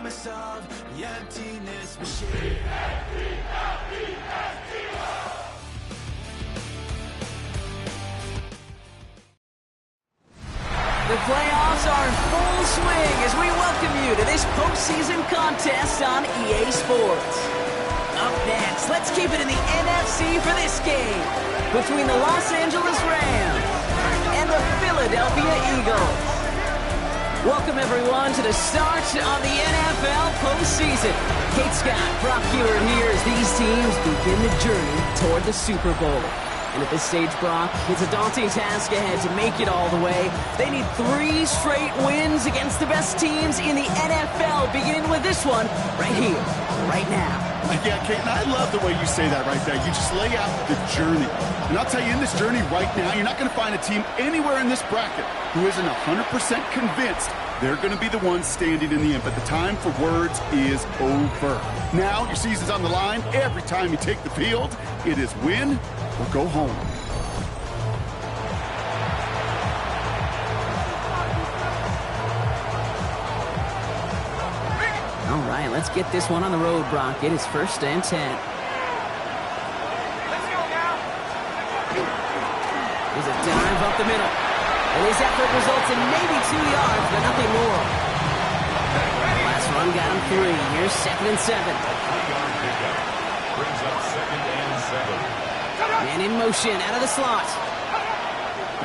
promise of the emptiness machine. The playoffs are in full swing as we welcome you to this postseason contest on EA Sports. Up next, let's keep it in the NFC for this game between the Los Angeles Rams and the Philadelphia Eagles. Welcome, everyone, to the start of the NFL postseason. Kate Scott, Brock Hewer here as these teams begin the journey toward the Super Bowl. And at this stage, Brock, it's a daunting task ahead to make it all the way. They need 3 straight wins against the best teams in the NFL, beginning with this one right here, right now. Yeah, Kate, and I love the way you say that right there. You just lay out the journey. And I'll tell you, in this journey right now, you're not going to find a team anywhere in this bracket who isn't 100% convinced they're going to be the ones standing in the end. But the time for words is over. Now, your season's on the line. Every time you take the field, it is win or go home. All right, let's get this one on the road, Brock. It is 1st and 10. There's a dive up the middle. And his effort results in maybe 2 yards, but nothing more. Last run got him 3. Here's 2nd and 7. Brings up 2nd and 7. Man in motion, out of the slot.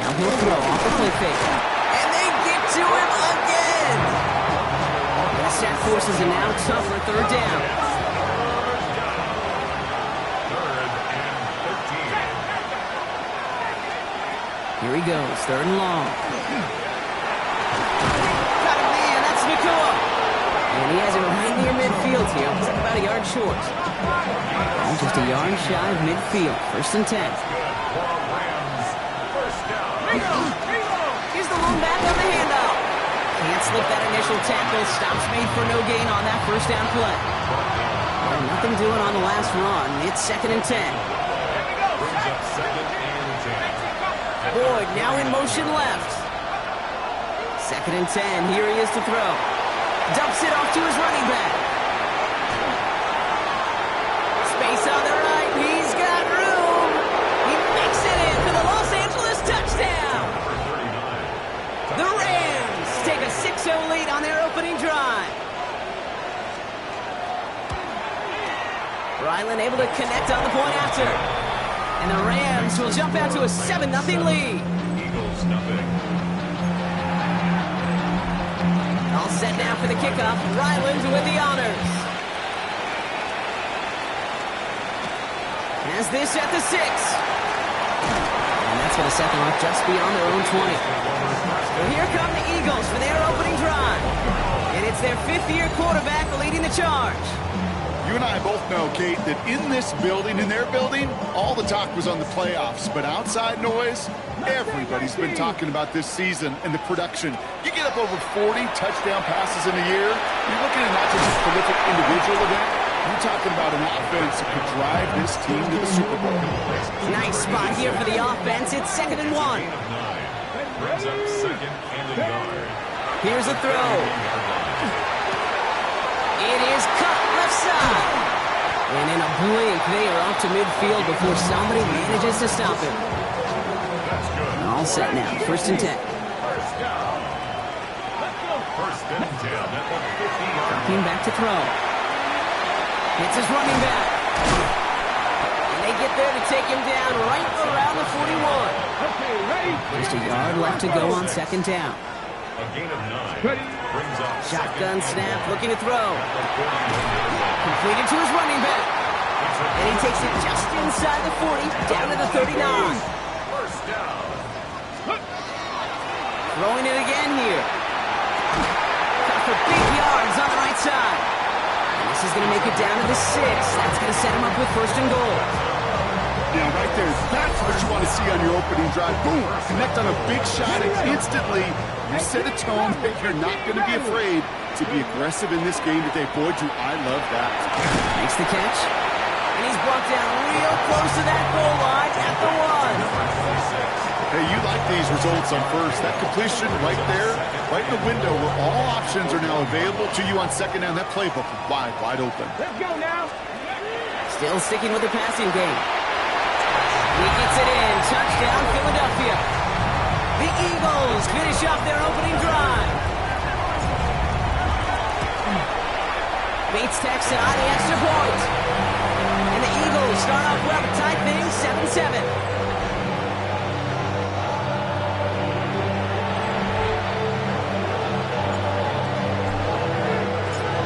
Now he'll throw off the play fake. And they get to him again! The sack forces a now tougher 3rd down. 3rd and 13. Here he goes, 3rd and long. Got him, man, that's Nakua. And he has him right near midfield here. Looks like about a yard short. Oh, just a yard shy of midfield. 1st and 10. Here's the long back on the handoff. Can't slip that initial tackle. Stops made for no gain on that 1st down play. Well, nothing doing on the last run. It's 2nd and 10. Brings up 2nd and 10. Boyd now in motion left. 2nd and 10. Here he is to throw. Dumps it off to his running back. Space on the right. He's got room. He makes it in for the Los Angeles touchdown. The Rams take a 6-0 lead on their opening drive. Ryland able to connect on the point after. And the Rams will jump out to a 7-0 lead. Eagles nothing. All set now for the kickoff. Ryland with the honors. Has this at the 6. And that's going to set them up just beyond their own 20. So here come the Eagles for their opening drive. And it's their 5th-year quarterback leading the charge. You and I both know, Kate, that in this building, in their building, all the talk was on the playoffs. But outside noise, everybody's been talking about this season and the production. You get up over 40 touchdown passes in a year, you're looking at not just a prolific individual event, you're talking about an offense that could drive this team to the Super Bowl. Nice spot here for the offense. It's 2nd and 1. Brings up 2nd and a yard. Here's a throw. It is cut left side. And in a blink, they are off to midfield before somebody manages to stop him. That's good. All set now. 1st and 10. First down. 1st and 10 at the 50-yard line. Came back to throw. It's his running back. And they get there to take him down right around the 41. Just a yard left to go on 2nd down. A gain of 9. Brings up Shotgun snap, looking to throw. Completed to his running back. And he takes it just inside the 40, down to the 39. First down. Throwing it again here. Got for big yards on the right side. And this is going to make it down to the 6. That's going to set him up with 1st and goal. Yeah, right there. That's what you want to see on your opening drive. Boom! Connect on a big shot, and instantly you set a tone that you're not going to be afraid to be aggressive in this game today. Boy, do I love that. Makes the catch. And he's brought down real close to that goal line at the 1. Hey, you like these results on first. That completion right there, right in the window where all options are now available to you on second down. That playbook wide open. Let's go now. Still sticking with the passing game. He gets it in. Touchdown, Philadelphia. The Eagles finish off their opening drive. Beats Texas on the extra point. And the Eagles start off well to tie things 7-7.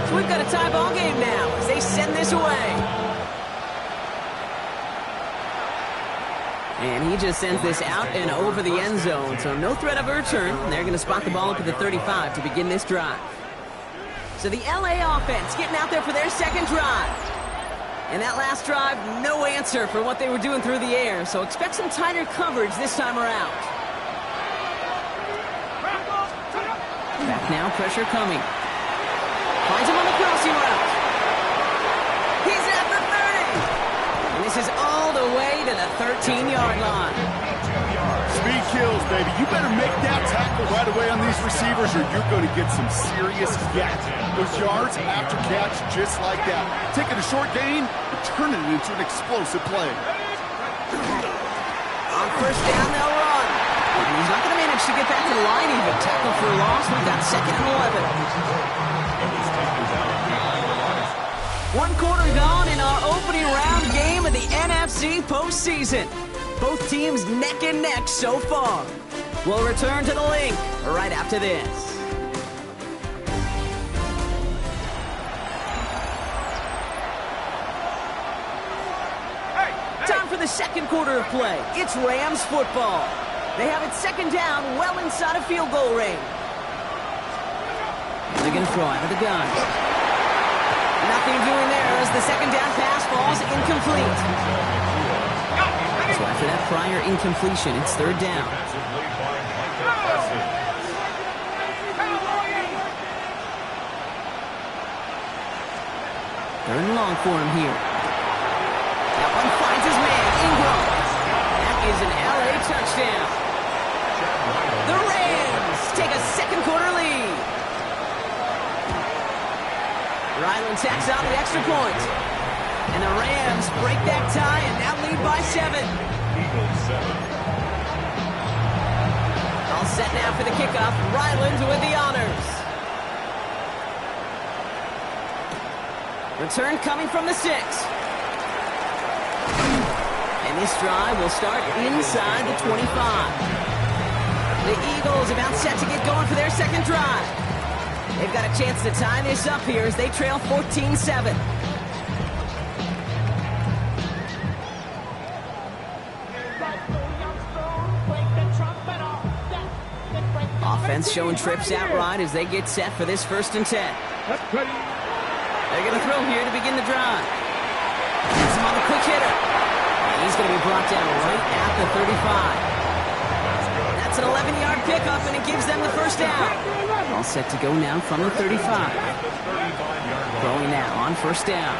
So we've got a tie ball game now as they send this away. And he just sends this out and over the end zone, so no threat of a return. They're going to spot the ball up at the 35 to begin this drive. So the LA offense getting out there for their second drive. And that last drive, no answer for what they were doing through the air, so expect some tighter coverage this time around. Back now, pressure coming. Finds him on the crossing route. He's at the 30. And this is all the way to the 13-yard line. Speed kills, baby. You better make that tackle right away on these receivers or you're going to get some serious yak. Those yards after catch just like that. Taking a short gain and turning it into an explosive play. On first down, they'll run. He's not going to manage to get back to the line even. Tackle for a loss. We've got second and 11. One quarter gone in our opening round game of the NFC postseason. Both teams neck and neck so far. We'll return to the link right after this. Time for the second quarter of play. It's Rams football. They have it second down well inside of field goal range. They're going to throw out of the gun. Nothing doing there as the second down pass falls incomplete. So after that prior incompletion, it's third down. Third and long for him here. That one finds his man, Ingram. That is an LA touchdown. The Rams take a second quarter lead. Ryland tacks out the extra point. And the Rams break that tie and now lead by 7. All set now for the kickoff. Ryland with the honors. Return coming from the 6. And this drive will start inside the 25. The Eagles about set to get going for their second drive. They've got a chance to tie this up here as they trail 14-7. Offense showing trips out right as they get set for this 1st and 10. They're going to throw here to begin the drive. Gives him on the quick hitter. He's going to be brought down right at the 35. That's an 11-yard pickup, and it gives them the first down. All set to go now from the 35. Throwing now on first down.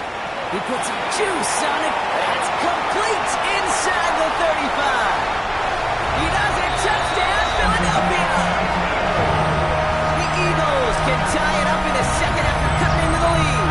He puts some juice on it. That's complete inside the 35. He does it. Touchdown, Philadelphia. The Eagles can tie it up in the second after cutting into the lead.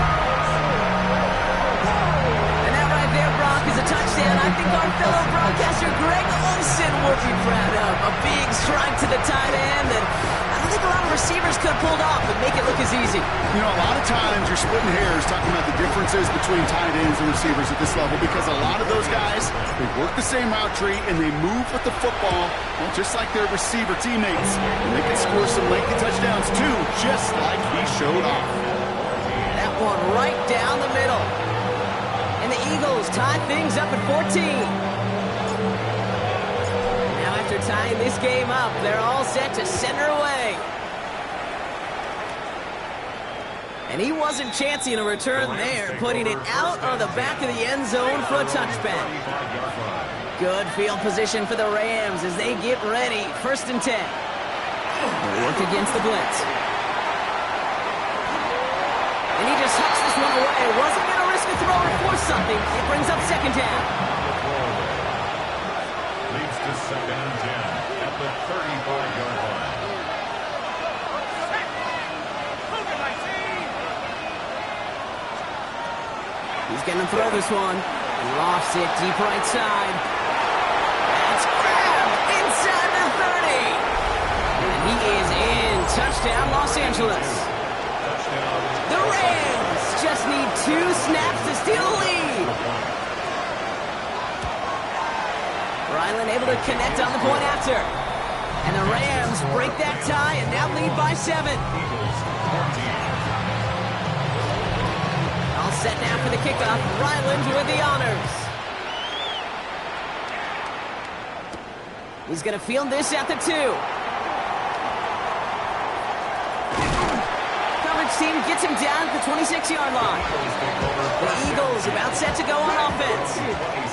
And that right there, Brock, is a touchdown. I think our fellow broadcaster Greg Olson will be proud of. A big strike to the tight end, and I don't think a lot of receivers could have pulled off and make it look as easy. You know, a lot of times you're splitting hairs talking about the differences between tight ends and receivers at this level because a lot of those guys, they work the same route tree and they move with the football, well, just like their receiver teammates. And they can score some lengthy touchdowns too, just like he showed off. That one right down the middle. And the Eagles tie things up at 14. Now after tying this game up, they're all set to send her away. And he wasn't chancing a return there, putting it out of the back of the end zone for a touchback. Good field position for the Rams as they get ready. 1st and 10. They work against the blitz. And he just hucks this one away. Wasn't going to risk a throw or force something. It brings up second down. Leads to second and 10 at the 35-yard line. He's going to throw this one. Lofts it deep right side. That's grabbed inside the 30. And he is in. Touchdown, Los Angeles. The Rams just need 2 snaps to steal the lead. Ryland able to connect on the point after. And the Rams break that tie and now lead by 7. All set now for the kickoff. Ryland with the honors. He's going to field this at the 2. Coverage team gets him down at the 26-yard line. The Eagles about set to go on offense.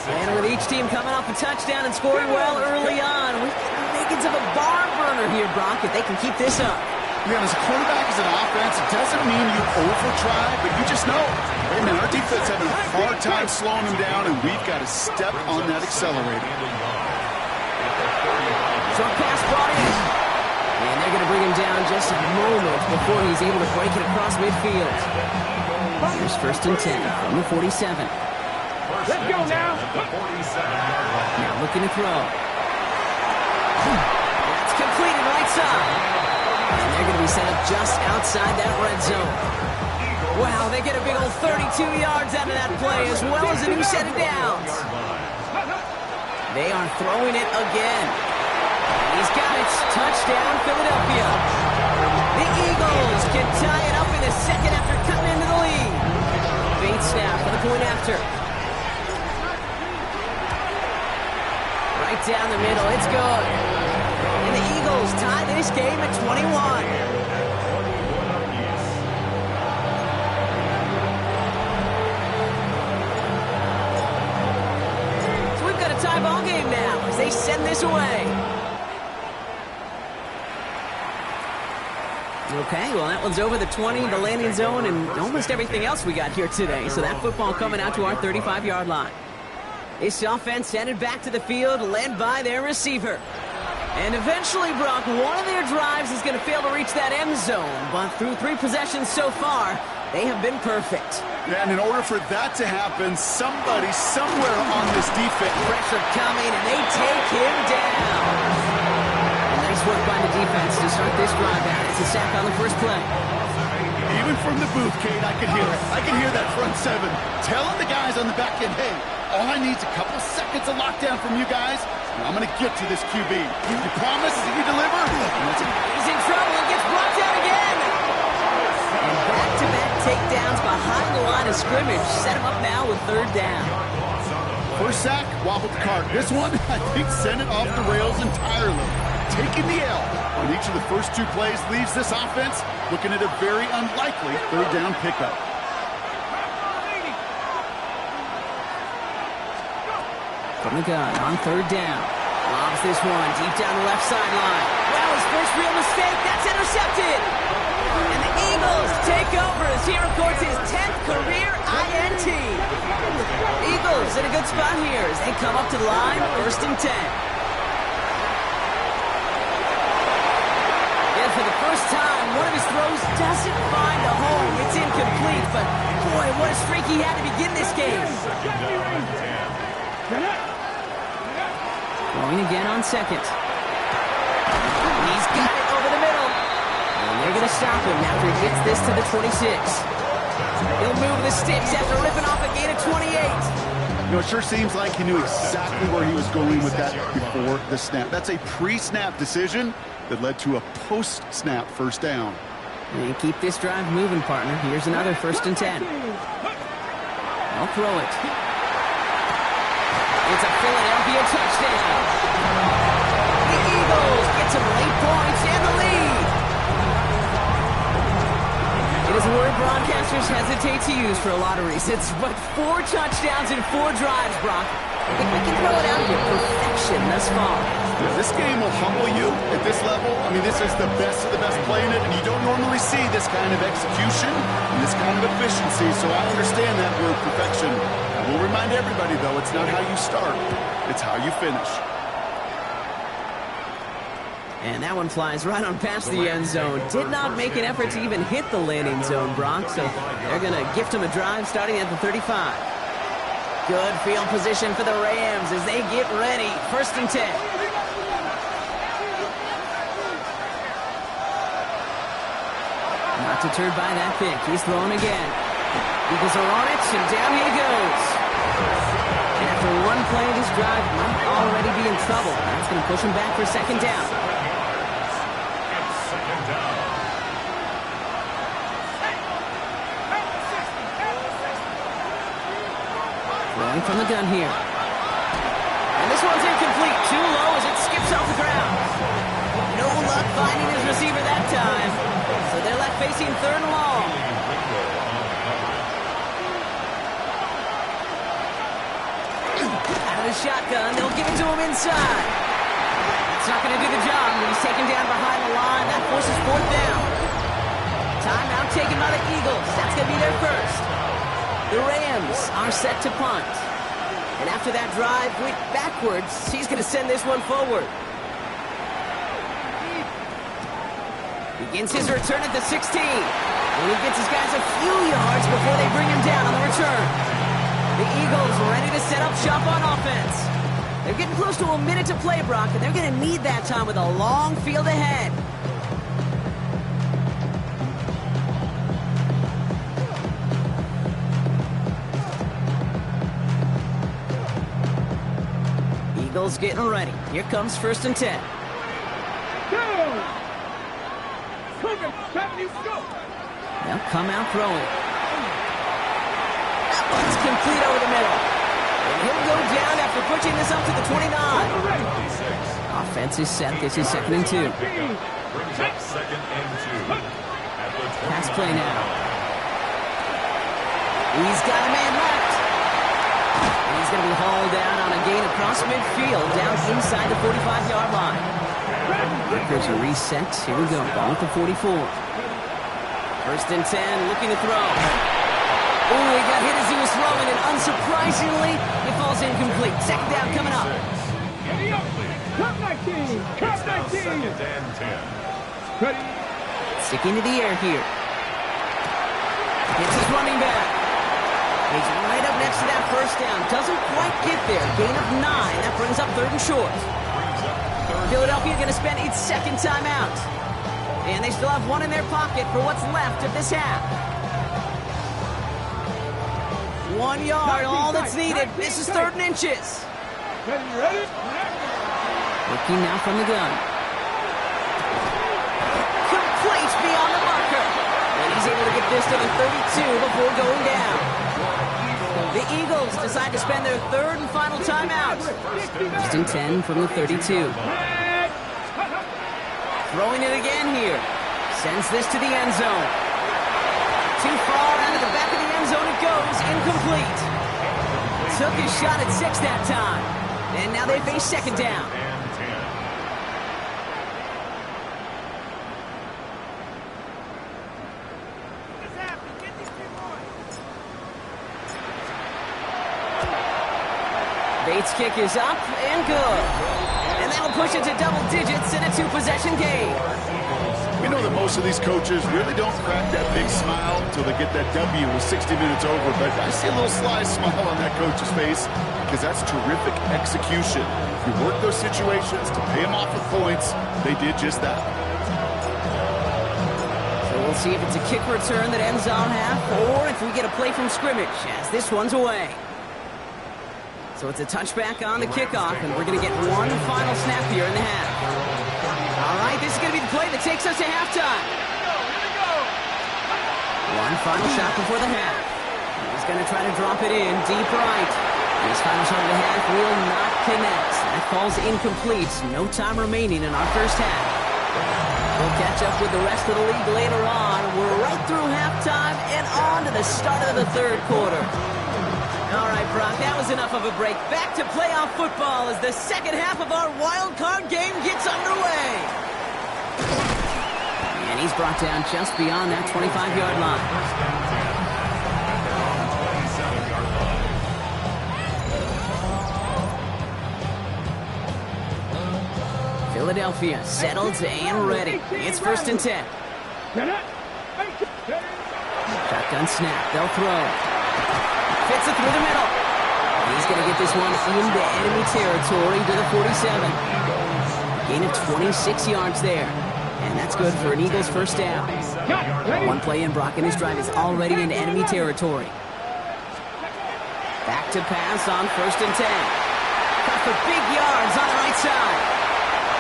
And with each team coming off a touchdown and scoring well early on, we've got the makings of a barn burner here, Brock, if they can keep this up. Yeah, as a quarterback, as an offense, it doesn't mean you over-try, but you just know, hey, man, our defense having a hard time slowing them down, and we've got to step on that accelerator. Short pass brought in. And they're going to bring him down just a moment before he's able to break it across midfield. Here's 1st and 10 from the 47. Let's go now. Now looking to throw. That's completed right side. And they're going to be set up just outside that red zone. Wow, they get a big old 32 yards out of that play as well as a new set of downs. They are throwing it again. He's got it. Touchdown, Philadelphia. The Eagles can tie it up in the second after cutting into the lead. Bait snap for the point after. Right down the middle. It's good. And the Eagles tie this game at 21. So we've got a tie ball game now as they send this away. Okay, well, that one's over the 20, the landing zone, and almost everything else we got here today. So that football coming out to our 35-yard line. This offense headed back to the field, led by their receiver. And eventually, Brock, one of their drives is going to fail to reach that end zone. But through 3 possessions so far, they have been perfect. And in order for that to happen, somebody somewhere on this defense. Pressure coming, and they take him down. Nice work by the defense to start this drive out. It's a sack on the first play. Even from the booth, Kate, I could hear it. I could hear that front 7 telling the guys on the back end, hey, all I need is a couple seconds of lockdown from you guys, and I'm going to get to this QB. You promise that you deliver? He's in trouble and gets brought down again. And back-to-back takedowns behind the line of scrimmage. Set him up now with 3rd down. First sack, wobbled the cart. This one, I think, sent it off the rails entirely. Taking the L on each of the first 2 plays leaves this offense looking at a very unlikely 3rd down pickup. From the gun on 3rd down. Lobs this one deep down the left sideline. Wow, his first real mistake. That's intercepted. And the Eagles take over as he records his 10th career INT. Eagles in a good spot here as they come up to the line, 1st and 10. For the first time, one of his throws doesn't find a home. It's incomplete, but boy, what a streak he had to begin this game. Throwing again on 2nd. He's got it over the middle. And they're going to stop him after he gets this to the 26. He'll move the sticks after ripping off a gain of 28. You know, it sure seems like he knew exactly where he was going with that before the snap. That's a pre-snap decision that led to a post-snap 1st down. And keep this drive moving, partner. Here's another 1st and 10. I'll throw it. It's a Philadelphia touchdown. The Eagles get some late points and the lead. It is a word broadcasters hesitate to use for a lot of reasons, but 4 touchdowns in 4 drives, Brock. I think we can throw it out here. Perfection thus far. Yeah, this game will humble you at this level. I mean, this is the best of the best playing it, and you don't normally see this kind of execution and this kind of efficiency, so I understand that word perfection. I will remind everybody, though, it's not how you start, it's how you finish. And that one flies right on past the end zone. Did not make an effort to even hit the landing zone, Brock. So they're going to gift him a drive starting at the 35. Good field position for the Rams as they get ready. 1st and 10. Not deterred by that pick. He's throwing again. Eagles are on it, and down he goes. And after one play, this drive might already be in trouble. That's going to push him back for 2nd down. Throwing from the gun here. And this one's incomplete. Too low as it skips off the ground. No luck finding his receiver that time. So they're left facing 3rd and long. Out of the shotgun, they'll give it to him inside. That's not going to do the job. He's taken down behind the line. That forces 4th down. Timeout taken by the Eagles. That's going to be their first. The Rams are set to punt. And after that drive went backwards, he's going to send this one forward. Begins his return at the 16. And he gets his guys a few yards before they bring him down on the return. The Eagles ready to set up shop on offense. They're getting close to a minute to play, Brock, and they're going to need that time with a long field ahead. Eagles getting ready. Here comes 1st and 10. They'll come out throwing. That one's complete over the middle. And he'll go down after pushing this up to the 29. Offense is set. This is 2nd and 2. Brings up 2nd and 2. Pass play now. He's got a man left. And he's going to be hauled down on a gain across midfield, down inside the 45-yard line. There's a reset. Here we go. Ball at the 44. 1st and 10, looking to throw. Oh, he got hit as he was throwing, and unsurprisingly, it falls incomplete. 2nd down coming up. Cut 19! Cut 19! 2nd and 10. Ready? Sticking to the air here. Gets his running back. He's right up next to that 1st down. Doesn't quite get there. Gain of 9. That brings up 3rd and short. Philadelphia going to spend its 2nd timeout. And they still have one in their pocket for what's left of this half. 1 yard, all that's needed. This is 3rd and inches. Ready? Looking now from the gun. Complete beyond the marker. And he's able to get this to the 32 before going down. The Eagles decide to spend their 3rd and final timeout. 1st and 10 from the 32. Throwing it again here. Sends this to the end zone. Too far out of the back of the end zone it goes. Incomplete. Took his shot at 6 that time. And now they face 2nd down. Bates' kick is up and good. And that'll push it to double digits in a 2-possession game. We know that most of these coaches really don't crack that big smile until they get that W with 60 minutes over, but I see a little sly smile on that coach's face because that's terrific execution. You work those situations to pay them off with points. They did just that. So we'll see if it's a kick return that ends on half or if we get a play from scrimmage as this one's away. So it's a touchback on the kickoff, and we're going to get one final snap here in the half. All right, this is going to be the play that takes us to halftime. One final shot before the half. He's going to try to drop it in deep right. This final shot of the half will not connect. That falls incomplete. No time remaining in our 1st half. We'll catch up with the rest of the league later on. We're right through halftime and on to the start of the 3rd quarter. All right, Brock, that was enough of a break. Back to playoff football as the 2nd half of our wild card game gets underway. And he's brought down just beyond that 25-yard line. Philadelphia settled and ready. It's 1st and 10. Shotgun snap. They'll throw. Fits it through the middle. He's going to get this one into enemy territory to the 47. Gain of 26 yards there. And that's good for an Eagles first down. One play in, Brock, and his drive is already into enemy territory. Back to pass on 1st and 10. Cut for big yards on the right side.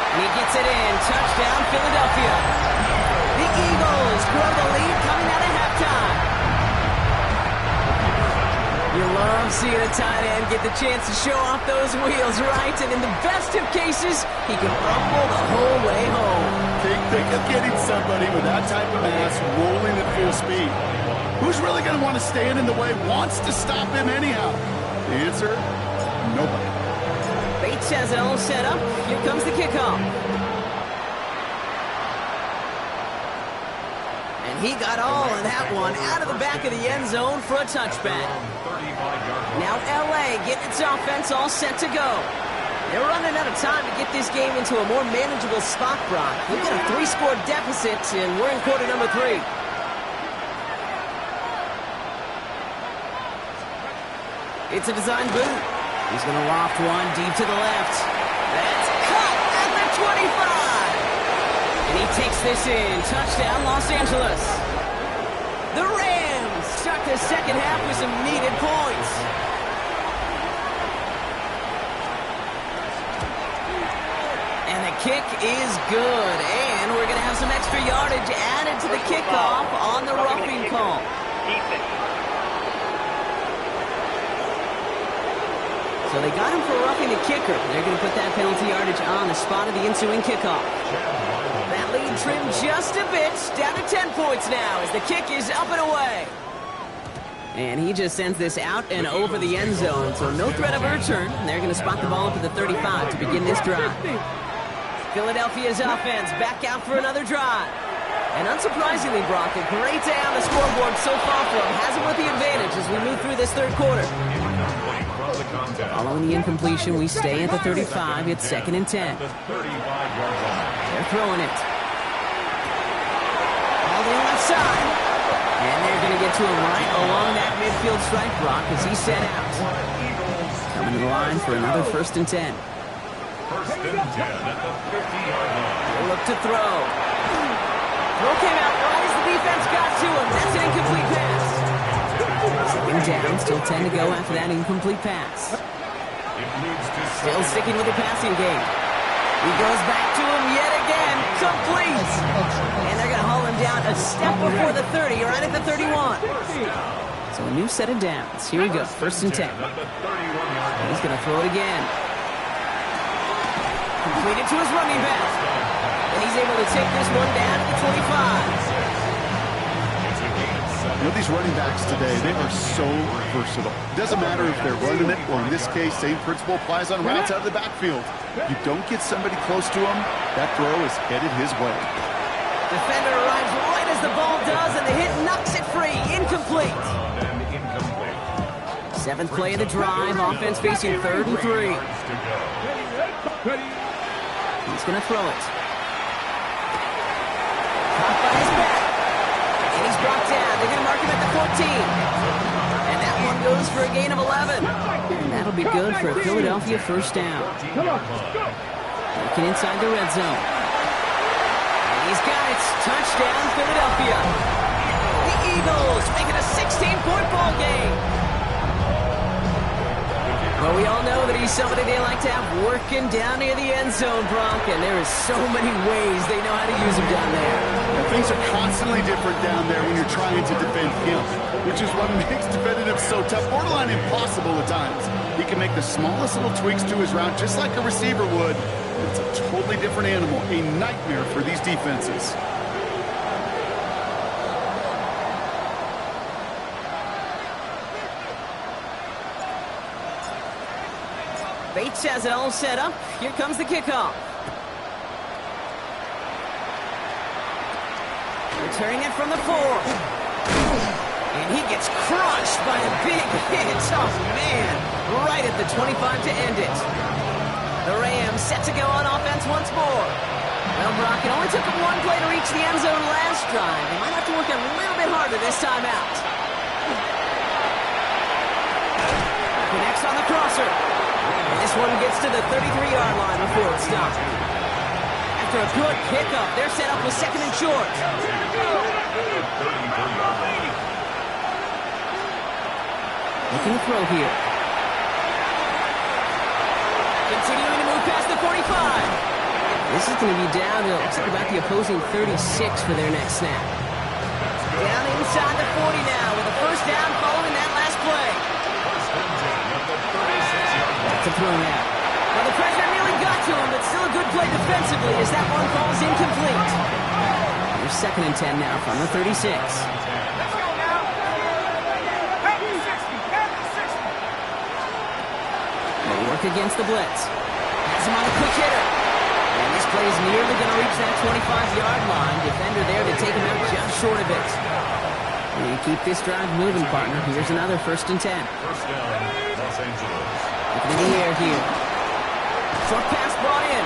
And he gets it in. Touchdown, Philadelphia. The Eagles grow the lead coming out of halftime. You love seeing a tight end get the chance to show off those wheels, right? And in the best of cases, he can rumble the whole way home. Think of getting somebody with that type of mass rolling at full speed. Who's really going to want to stand in the way, wants to stop him anyhow? The answer, nobody. Bates has it all set up. Here comes the kickoff. And he got all of that one out of the back of the end zone for a touchback. Now LA getting its offense all set to go. They're running out of time to get this game into a more manageable spot, Brock. We've got a 3-score deficit, and we're in quarter number 3. It's a design boot. He's going to loft one deep to the left. That's caught at the 25. And he takes this in. Touchdown, Los Angeles. The Rams start the second half with some needed points. And the kick is good. And we're going to have some extra yardage added to the kickoff on the roughing call. So they got him for roughing the kicker. They're going to put that penalty yardage on the spot of the ensuing kickoff. That lead trimmed just a bit, down to 10 points now as the kick is up and away. And he just sends this out and over the end zone, so no threat of a return. They're going to spot the ball up at the 35 to begin this drive. Philadelphia's offense back out for another drive. And unsurprisingly, Brock, a great day on the scoreboard so far for him. Has it with the advantage as we move through this third quarter. Following the incompletion, we stay at the 35. It's 2nd and 10. They're throwing it. All the left side. And they're going to get to him right along that midfield stripe, Brock, as he's set out. Coming to the line for another 1st and 10. 1st and 10 at the 50-yard line. They'll look to throw. Throw came out right as the defense got to him. That's an incomplete pass. Second down, still 10 to go after that incomplete pass. Still sticking with the passing game. He goes back to him yet again. Complete. And they're going to haul him down a step before the 30, right at the 31. So a new set of downs. Here we go, 1st and 10. He's going to throw it again. Completed to his running back. And he's able to take this one down to the 25. You know, these running backs today, they are so versatile. Doesn't matter if they're running it, or in this case, same principle applies on routes out of the backfield. You don't get somebody close to him, that throw is headed his way. Defender arrives right as the ball does, and the hit knocks it free. Incomplete. 7th play of the drive. Offense facing 3rd and 3. He's going to throw it. Caught by his back. And he's brought down. They're going to mark him at the 14. And that one goes for a gain of 11. And that'll be good for a Philadelphia first down. Looking inside the red zone. And he's got it. Touchdown, Philadelphia. The Eagles make it a 16-point ball game. Well, we all know that he's somebody they like to have working down near the end zone, Brock, and there is so many ways they know how to use him down there. And things are constantly different down there when you're trying to defend him, which is what makes defending him so tough, borderline impossible at times. He can make the smallest little tweaks to his route just like a receiver would. It's a totally different animal, a nightmare for these defenses. Bates has it all set up. Here comes the kickoff. Returning it from the 4. And he gets crushed by a big hit. Oh, man. Right at the 25 to end it. The Rams set to go on offense once more. Well, Brock, it only took them one play to reach the end zone last drive. They might have to work a little bit harder this time out. Connects on the crosser. And this one gets to the 33-yard line before it's stopped. After a good pickup, they're set up with second and short. Looking to throw here. Continuing to move past the 45. This is going to be down to, looks like about the opposing 36 for their next snap. Down inside the 40 now with a first down following that last play. Back to throw now. Well, the pressure nearly got to him, but still a good play defensively as that one falls incomplete. Here's second and 10 now from the 36. Let's go now. Back to 60. Back to 60. They work against the blitz. Has him on a quick hitter. And this play is nearly going to reach that 25-yard line. Defender there to take him out just short of it. And you keep this drive moving, partner. Here's another first and 10. First down, Los Angeles. Looking in the air here. Short pass brought in.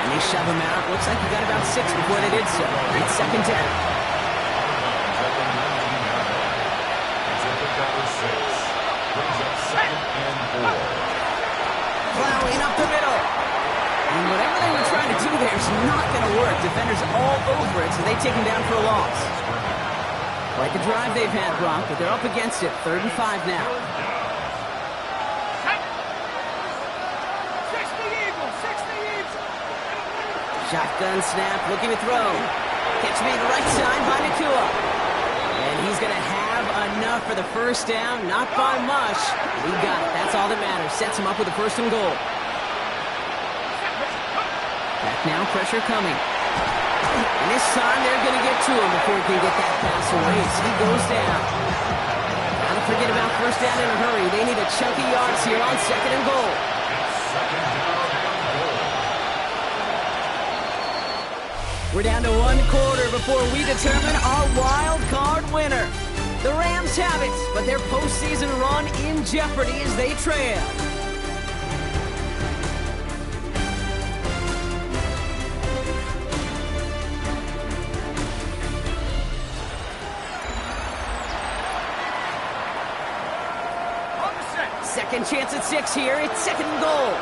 And they shove him out. Looks like he got about 6 before they did so. It's second 10. Plowing up the middle. And whatever they were trying to do there is not going to work. Defenders all over it, so they take him down for a loss. Quite the drive they've had, Brock, but they're up against it. 3rd and 5 now. 60 Eagles. 60 Eagles. Shotgun snap, looking to throw. Catch me to the right side by Nakua. And he's going to have enough for the first down. Not by much. He got it. That's all that matters. Sets him up with a first and goal. Back now, pressure coming. And this time they're going to get to him before he can get that pass away. So he goes down. Not to forget about first down in a hurry. They need a chunky yards here on second and goal. We're down to 1 quarter before we determine our wild card winner. The Rams have it, but their postseason run in jeopardy as they trail. Second chance at 6 here. It's second and goal.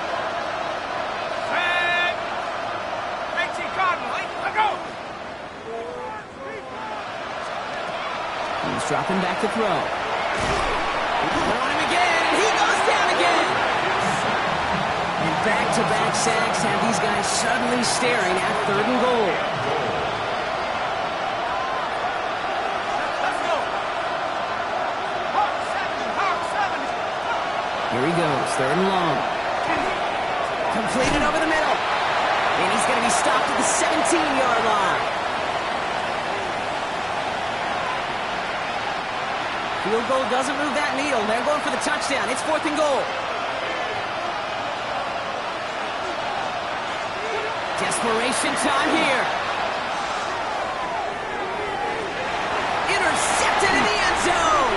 He's dropping back to throw. They're on him again, and he goes down again. And back-to-back sacks have these guys suddenly staring at 3rd and goal. Here he goes, 3rd and long. Completed over the middle. And he's going to be stopped at the 17-yard line. Field goal doesn't move that needle. They're going for the touchdown. It's 4th and goal. Desperation time here. Intercepted in the end zone.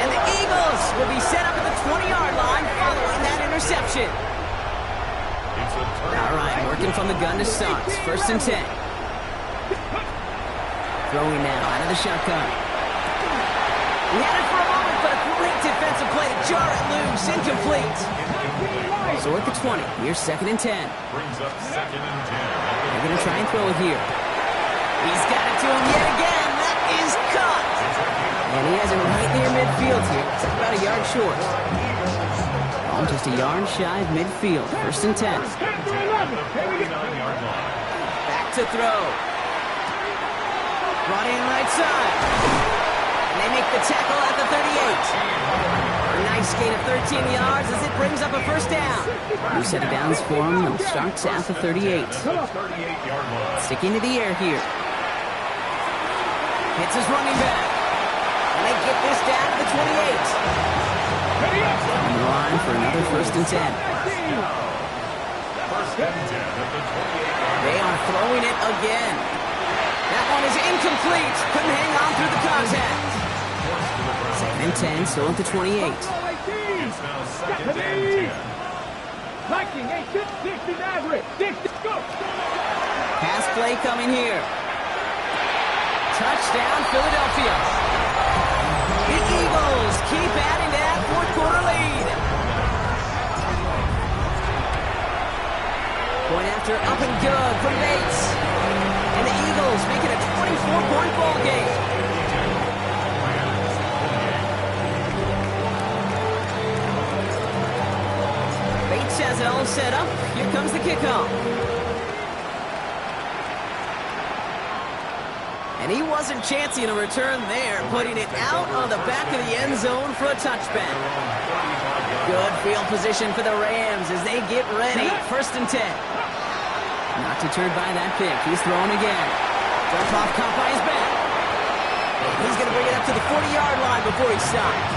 And the Eagles will be set up at the 20-yard line following that interception. All right, working from the gun to start. 1st and 10. Throwing now out of the shotgun. He had it for a moment, but a great defensive play to jar it loose. Incomplete. So at the 20, here's 2nd and 10. Brings up 2nd and 10. They're going to try and throw it here. He's got it to him yet again. That is caught. And he has it right near midfield here. It's about a yard short. Oh, just a yard shy of midfield. 1st and 10. Back to throw. Brought in right side. And they make the tackle at the 38. A nice gain of 13 yards as it brings up a first down. New set of downs for him and starts at the 38. Sticking to the air here. Hits his running back. And they get this down to the 28. On the line for another 1st and 10. They are throwing it again. That one is incomplete. Couldn't hang on through the contact. 2nd and 10, still at the 28. Viking, 60 Maverick. 60, go. Pass play coming here. Touchdown, Philadelphia. The Eagles keep adding to that fourth-quarter lead. Point after up and good from Bates. And the Eagles make it a 24-point ball game. Bates has it all set up. Here comes the kickoff. And he wasn't chancing a return there, putting it out on the back of the end zone for a touchback. Good field position for the Rams as they get ready. 1st and 10. Not deterred by that pick. He's throwing again. Drop off, caught by his back. He's going to bring it up to the 40-yard line before he stops.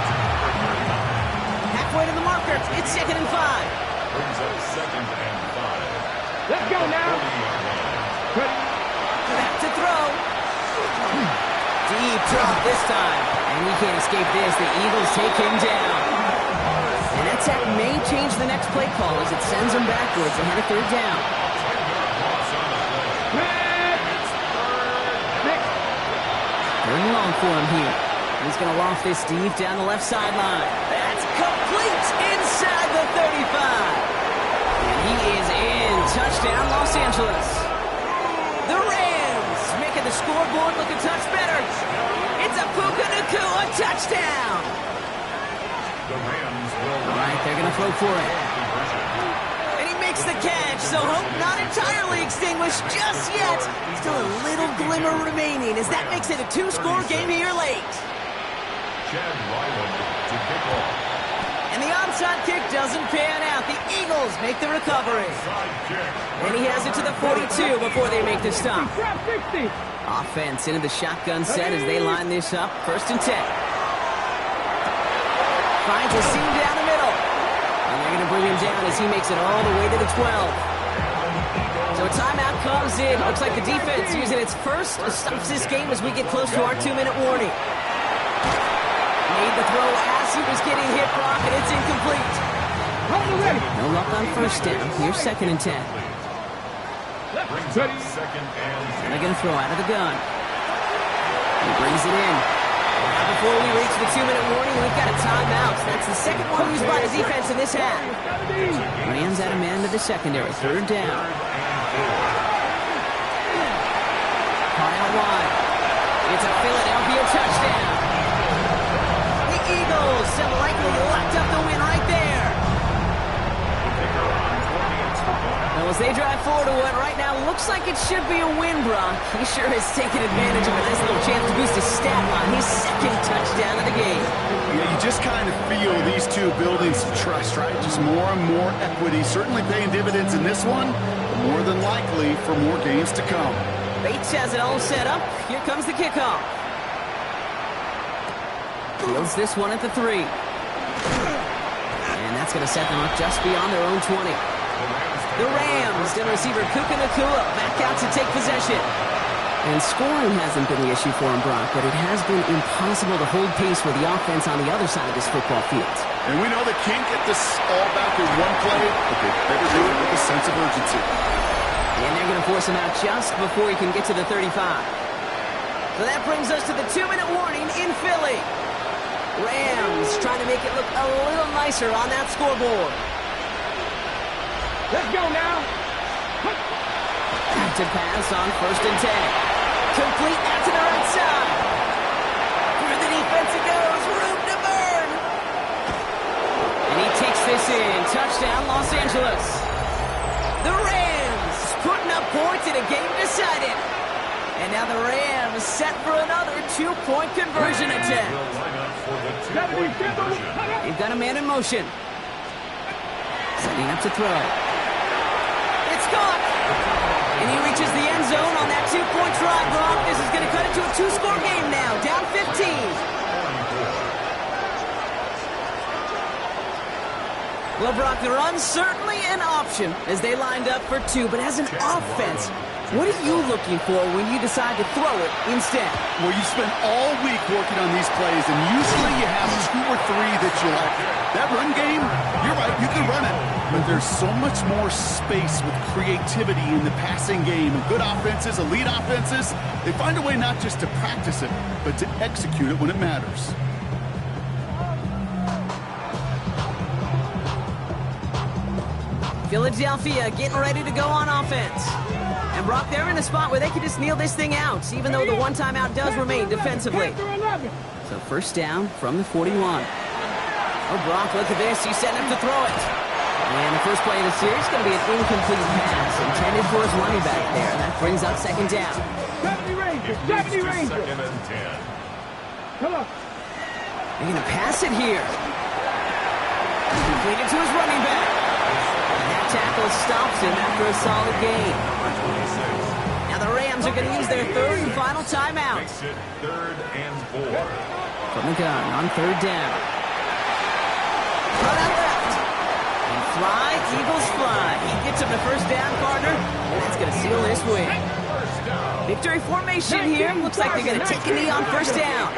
Halfway to the marker. It's 2nd and 5. Brings up 2nd and 5. Let's go now. Back to throw. Deep drop this time. And he can't escape this. The Eagles take him down. And that sack may change the next play call as it sends him backwards ahead of 3rd down. Third and long for him here. He's going to loft this deep down the left sideline. That's complete inside the 35. And he is in. Touchdown, Los Angeles. The Rams making the scoreboard look a touch better. It's a Puka Nacua touchdown. The Rams will. All right, they're going to throw for it. And he makes the catch, so hope not entirely extinguished just yet. Still a little glimmer remaining as that makes it a 2-score game here late. Chad Ryland to kick off. And the onside kick doesn't pan out. The Eagles make the recovery. Side kick. And he has it to the 42 before they make the stop. Grab 60. Offense into the shotgun set as they line this up. 1st and 10. Finds a seam down the middle. And they're going to bring him down as he makes it all the way to the 12. So a timeout comes in. Looks like the defense using its first stops this game as we get close to our 2-minute warning. Made the throw as he was getting hit, Brock, and it's incomplete. No luck on 1st down. Here's 2nd and 10. Brings up 2nd and 10. And they're going to throw out of the gun. He brings it in. Now before we reach the 2-minute warning, we've got a timeout. That's the second one used by the defense in this half. Rams add a man to the secondary. 3rd down. Caught out wide. It's a Philadelphia touchdown. The Eagles have likely locked up the win right there. Well, as they drive forward to what right now looks like it should be a win, Brock. He sure has taken advantage of a nice little chance to boost his stat line. His 2nd touchdown of the game. Yeah, you just kind of feel these two building some trust, right? Just more and more equity. Certainly paying dividends in this one, but more than likely for more games to come. Bates has it all set up. Here comes the kickoff. Fields this one at the 3. And that's going to set them up just beyond their own 20. The Rams and receiver Puka Nacua back out to take possession. And scoring hasn't been the issue for him, Brock, but it has been impossible to hold pace with the offense on the other side of this football field. And we know they can't get this all back in one play, but they better do it with a sense of urgency. And they're going to force him out just before he can get to the 35. So that brings us to the 2-minute warning in Philly. Rams trying to make it look a little nicer on that scoreboard. Let's go now. Back to pass on 1st and 10. Complete out to the right side. Through the defense it goes. Room to burn. And he takes this in. Touchdown, Los Angeles. The Rams putting up points in a game decided. And now the Rams set for another 2-point conversion attempt. They've got a man in motion. Setting up to throw. It's caught. And he reaches the end zone on that 2-point try, Brock. This is going to cut it to a 2-score game now. Down 15. Well, Brock, the run's certainly an option as they lined up for 2, but as an offense, What are you looking for when you decide to throw it instead? Well, you spend all week working on these plays, and usually you have 2 or 3 that you like. That run game, you're right, you can run it. But there's so much more space with creativity in the passing game. And good offenses, elite offenses, they find a way not just to practice it, but to execute it when it matters. Philadelphia getting ready to go on offense. And Brock, they're in a spot where they can just kneel this thing out, even though the one timeout does remain defensively. So first down from the 41. Oh, Brock, look at this. He's setting up to throw it. And the first play of the series is going to be an incomplete pass intended for his running back there. And that brings up second down. 70 Rangers. 70 Rangers. Second and 10. Come on. They're going to pass it here. Completed to his running back. And that tackle stops him after a solid gain. Now the Rams are going to use their third and final timeout. Makes it 3rd and 4. From the gun on third down. Run out left. And fly, Eagles fly. He gets him the first down, partner. And that's going to seal this win. Victory formation here. Looks like they're going to take a knee on first down.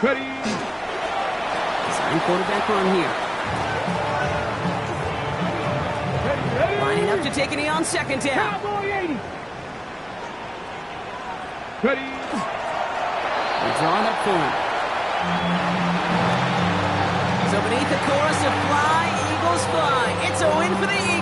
Ready. Design quarterback run here. Lining up to take a knee on second down. Cowboy 80. Ready. They're drawing up for him. So beneath the chorus of fly, Eagles fly. It's a win for the Eagles.